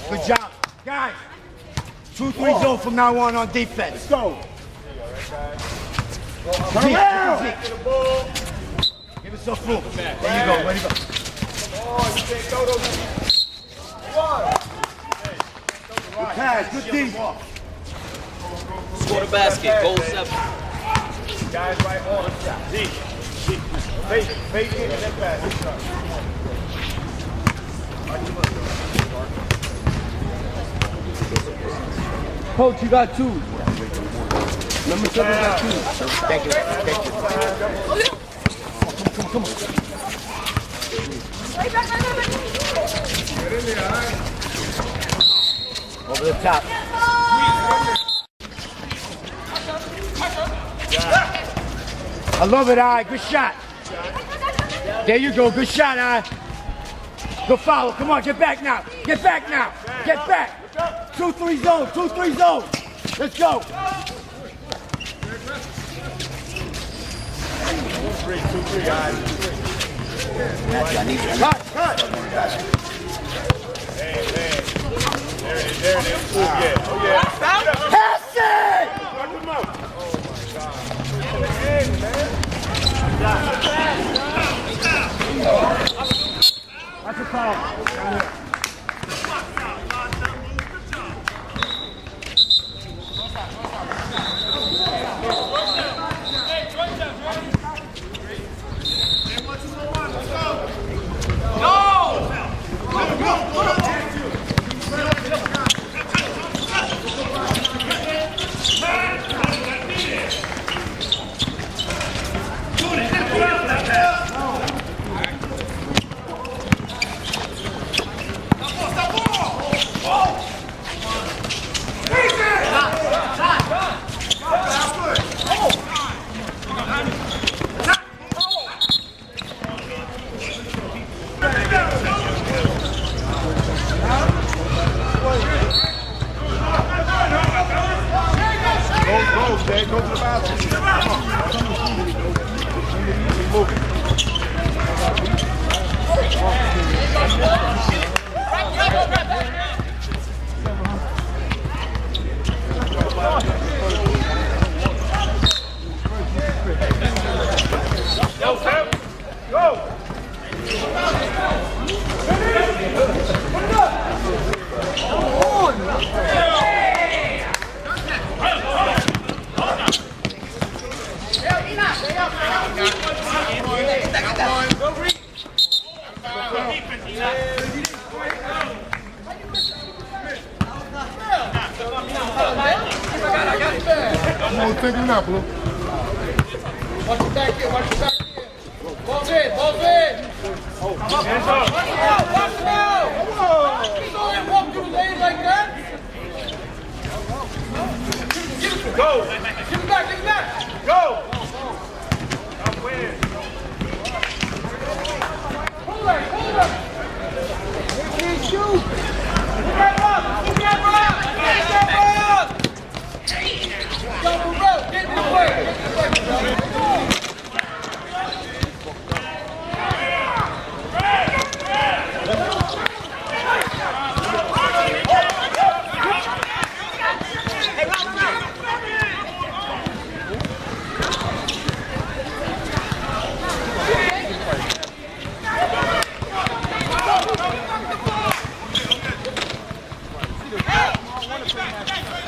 Good job. Guys, 2-3 zone from now on defense. Let's go. Turn around. Give yourself room. There you go. Way to go. Oh, you can't throw those. Good pass. Good D. Score the basket. Goal 7. Guys right on. D. Fake it and then pass. Coach, you got 2. Number 7 got 2. Thank you. Thank you. Come on. Over the top. I love it, Ai. Good shot. There you go. Good shot, Ai. Good foul. Come on, get back now. Get back now. Get back. 2-3 zone. 2-3 zone. Let's go. 2-3, guys. I need you. Cut. Hey. There it is. Oh, yeah. Oh, yeah. Pass it! Knock him out. Oh, my God. Hey, man. That's a foul. Go to the basket. Move it. Go, Sam. Go. Take him out, Blue. Watch your back here, watch your back here. Balls in. Hands up. Watch him out. He's only walk through the lane like that. Go. Give it back. Go. I'm winning. Hold her. He shoot. Get up. Yo, Burrell, get in the way. Hey!